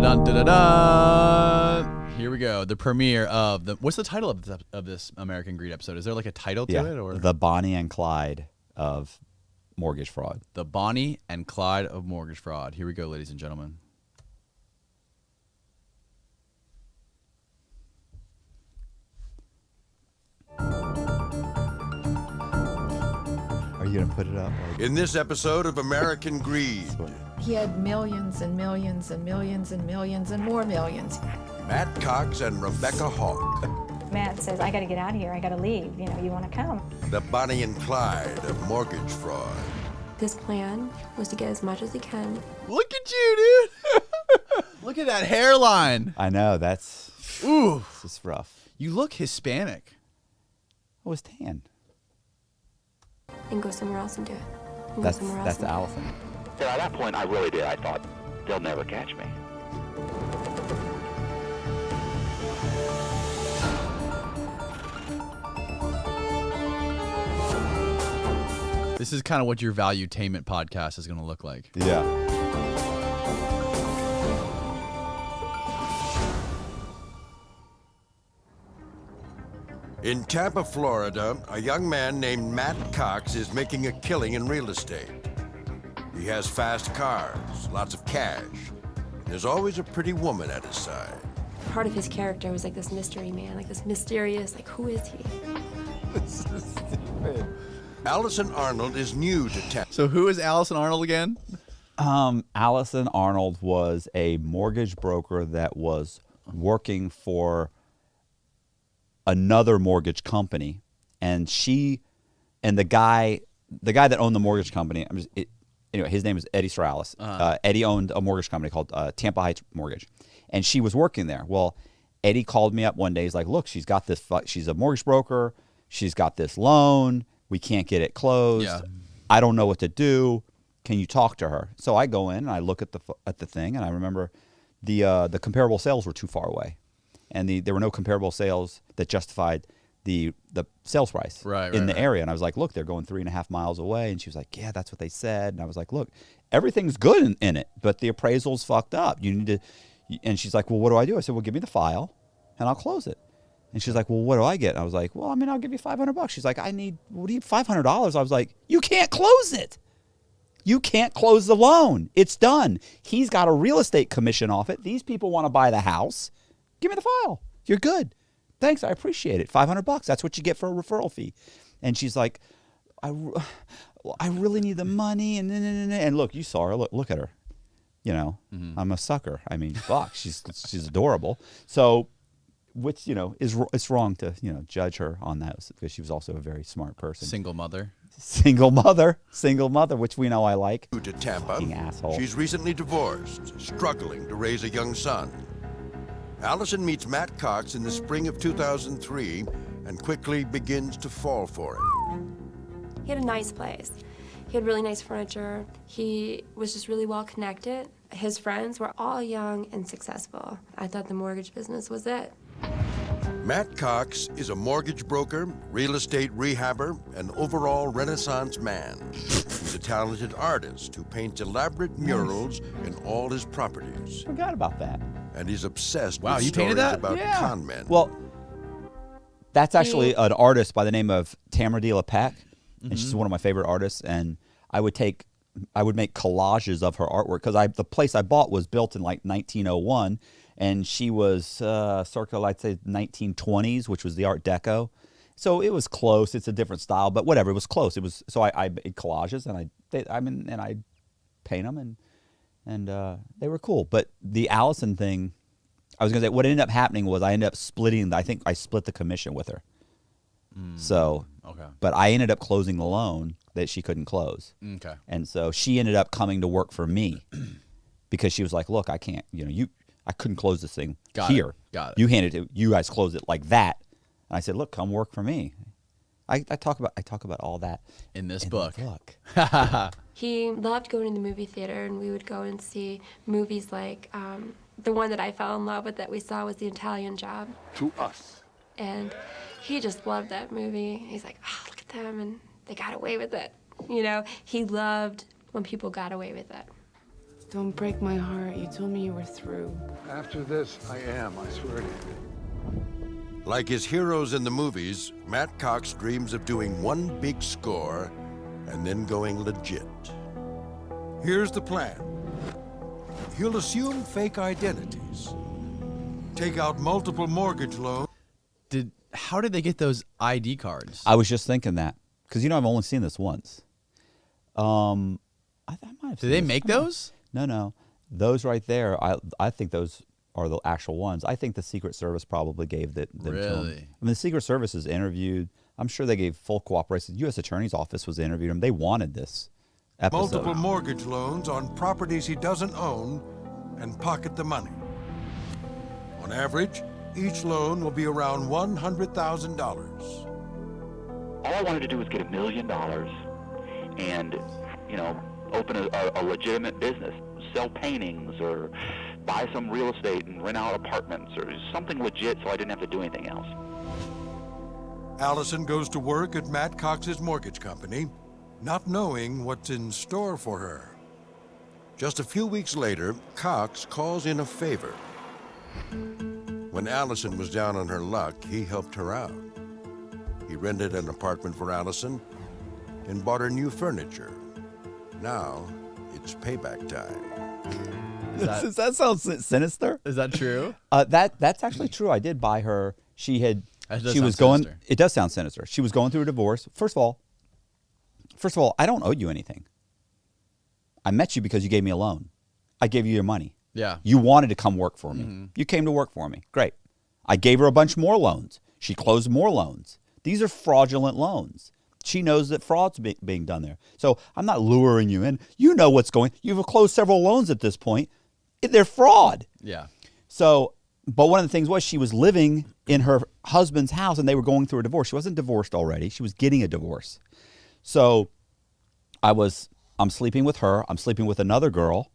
Dun, dun, dun, dun. Here we go. The premiere of the. What's the title of this American Greed episode? Is there like a title to it, or the Bonnie and Clyde of mortgage fraud? The Bonnie and Clyde of mortgage fraud. Here we go, ladies and gentlemen. Are you gonna put it up? In this episode of American Greed, he had millions and millions and millions and millions and more millions. Matt Cox and Rebecca Hawk. Matt says, I got to get out of here. I got to leave. You know, you want to come? The Bonnie and Clyde of mortgage fraud. His plan was to get as much as he can. Look at you, dude. Look at that hairline. I know, that's... Ooh. This is rough. You look Hispanic. I was tan. And go somewhere else and do it. And That's go somewhere else and do it. Allison. So at that point, I really did. I thought, they'll never catch me. This is kind of what your Valuetainment podcast is going to look like. Yeah. In Tampa, Florida, a young man named Matt Cox is making a killing in real estate. He has fast cars, lots of cash, and there's always a pretty woman at his side. Part of his character was like this mystery man, like this mysterious, like, who is he? This is stupid. Allison Arnold is new to Tampa. So who is Allison Arnold again? Allison Arnold was a mortgage broker that was working for another mortgage company, and the guy that owned the mortgage company, anyway, his name is Eddie Stralis. Eddie owned a mortgage company called Tampa Heights Mortgage, and she was working there. Well, Eddie called me up one day. He's like, look, she's a mortgage broker. She's got this loan. We can't get it closed. Yeah. I don't know what to do. Can you talk to her? So I go in and I look at the thing, and I remember the comparable sales were too far away, and there were no comparable sales that justified the sales price in the area. And I was like, look, they're going 3.5 miles away. And she was like, yeah, that's what they said. And I was like, look, everything's good in it, but the appraisal's fucked up. You need to. And she's like, well, what do I do? I said, well, give me the file, and I'll close it. And she's like, well, what do I get? And I was like, well, I mean, I'll give you $500. She's like, what do you need $500? I was like, you can't close it. You can't close the loan. It's done. He's got a real estate commission off it. These people want to buy the house. Give me the file. You're good. Thanks. I appreciate it. $500. That's what you get for a referral fee. And she's like, I really need the money. And look, you saw her. Look at her. You know, I'm a sucker. I mean, fuck, she's adorable. So, which, you know, it's wrong to, you know, judge her on that, because she was also a very smart person. Single mother, which we know I like. To Tampa, asshole. She's recently divorced, struggling to raise a young son. Allison meets Matt Cox in the spring of 2003 and quickly begins to fall for him. He had a nice place. He had really nice furniture. He was just really well connected. His friends were all young and successful. I thought the mortgage business was it. Matt Cox is a mortgage broker, real estate rehabber, and overall Renaissance man. He's a talented artist who paints elaborate murals in all his properties. Forgot about that. And he's obsessed Wow, with you painted stories that? about Yeah. con men. Well, that's actually an artist by the name of Tamara De La Peck, and she's one of my favorite artists. And I would make collages of her artwork, because the place I bought was built in like 1901, and she was circa, I'd say, 1920s, which was the Art Deco. So it was close. It's a different style, but whatever. It was close. It was so I made collages, and I paint them, and they were cool. But the Allison thing, I was gonna say, what ended up happening was I ended up splitting. I think I split the commission with her. So, okay. But I ended up closing the loan that she couldn't close. Okay. And so she ended up coming to work for me because she was like, look, I can't, I couldn't close this thing here. Got it. You handed it, you guys closed it like that. And I said, look, come work for me. I talk about all that in this book. He loved going to the movie theater, and we would go and see movies like the one that I fell in love with that we saw was The Italian Job. To us. And he just loved that movie. He's like, oh, look at them, and they got away with it. You know, he loved when people got away with it. Don't break my heart. You told me you were through. After this, I am, I swear to you. Like his heroes in the movies, Matt Cox dreams of doing one big score and then going legit. Here's the plan. He'll assume fake identities, take out multiple mortgage loans. How did they get those ID cards? I was just thinking that because I've only seen this once. I might have. Did they make those? No. Those right there. I think those are the actual ones. I think the Secret Service probably gave them to them. I mean, the Secret Service is interviewed. I'm sure they gave full cooperation. The U.S. Attorney's Office was interviewing them. They wanted this episode. Multiple mortgage loans on properties he doesn't own and pocket the money. On average, each loan will be around $100,000. All I wanted to do was get $1 million and, open a legitimate business, sell paintings or buy some real estate and rent out apartments or something legit so I didn't have to do anything else. Allison goes to work at Matt Cox's mortgage company, not knowing what's in store for her. Just a few weeks later, Cox calls in a favor. When Allison was down on her luck, he helped her out. He rented an apartment for Allison and bought her new furniture. Now, it's payback time. Does that sound sinister? Is that true? That's actually true. I did buy her. She was going. Sinister. It does sound sinister. She was going through a divorce. First of all, I don't owe you anything. I met you because you gave me a loan. I gave you your money. Yeah. You wanted to come work for me. Mm-hmm. You came to work for me. Great. I gave her a bunch more loans. She closed more loans. These are fraudulent loans. She knows that fraud's being done there. So I'm not luring you in. You know what's going. You've closed several loans at this point. They're fraud. Yeah. So, but one of the things was she was living in her husband's house and they were going through a divorce. She wasn't divorced already. She was getting a divorce. So I'm sleeping with her. I'm sleeping with another girl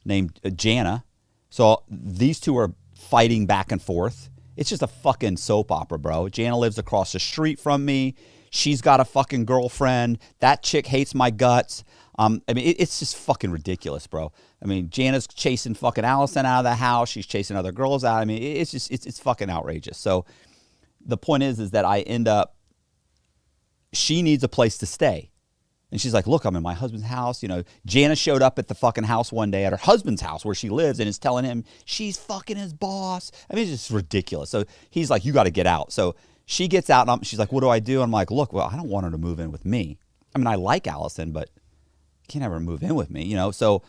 named Jana. So these two are fighting back and forth. It's just a fucking soap opera, bro. Jana lives across the street from me. She's got a fucking girlfriend. That chick hates my guts. It's just fucking ridiculous, bro. I mean, Jana's chasing fucking Allison out of the house. She's chasing other girls out. I mean, it's fucking outrageous. So the point is that I end up, she needs a place to stay. And she's like, look, I'm in my husband's house. Jana showed up at the fucking house one day at her husband's house where she lives and is telling him she's fucking his boss. I mean, it's just ridiculous. So he's like, you got to get out. So she gets out and she's like, what do I do? I'm like, look, well, I don't want her to move in with me. I mean, I like Allison, but you can't have her move in with me, So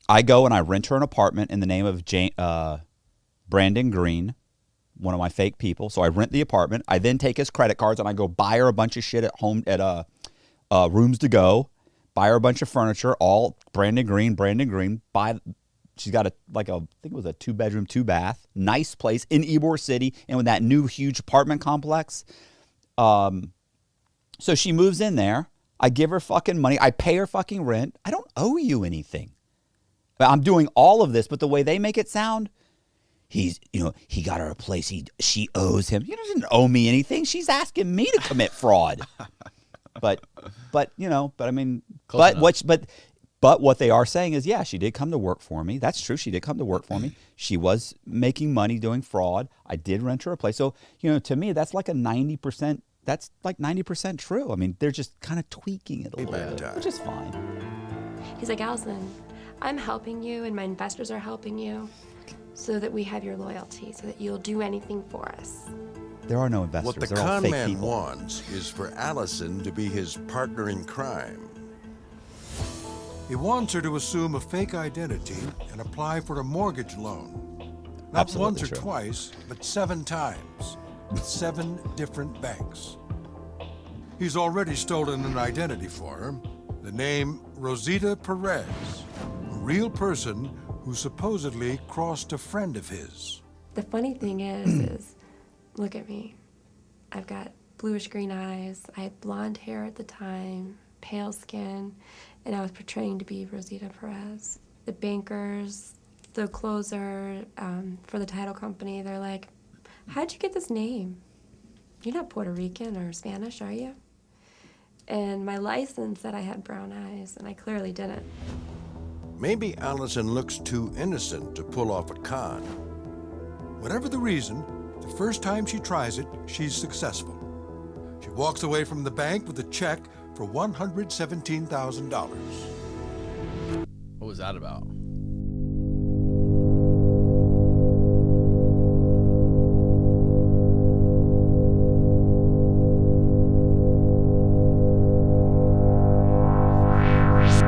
I go and I rent her an apartment in the name of Brandon Green, one of my fake people. So I rent the apartment. I then take his credit cards and I go buy her a bunch of shit at home at Rooms to Go, buy her a bunch of furniture, all Brandon Green. She's got I think it was a 2-bedroom, 2-bath, nice place in Ybor City, and with that new huge apartment complex. So she moves in there. I give her fucking money. I pay her fucking rent. I don't owe you anything. I'm doing all of this, but the way they make it sound, he got her a place. She owes him. He doesn't owe me anything. She's asking me to commit fraud. But I mean, but what they are saying is, yeah, she did come to work for me. That's true. She did come to work for me. She was making money doing fraud. I did rent her a place. So, to me, that's like 90%. That's like 90% true. I mean, they're just kind of tweaking it a little bit, which is fine. He's like, Allison, I'm helping you and my investors are helping you so that we have your loyalty, so that you'll do anything for us. There are no investors. What the They're all con fake man people. wants is for Allison to be his partner in crime. He wants her to assume a fake identity and apply for a mortgage loan. Not Absolutely once or true. twice, but 7 times, with 7 different banks. He's already stolen an identity for her, the name Rosita Perez, a real person who supposedly crossed a friend of his. The funny thing is look at me. I've got bluish green eyes. I had blonde hair at the time, pale skin, and I was portraying to be Rosita Perez. The bankers, the closer for the title company, they're like, how'd you get this name? You're not Puerto Rican or Spanish, are you? And my license said I had brown eyes, and I clearly didn't. Maybe Allison looks too innocent to pull off a con. Whatever the reason, the first time she tries it, she's successful. She walks away from the bank with a check for $117,000. What was that about?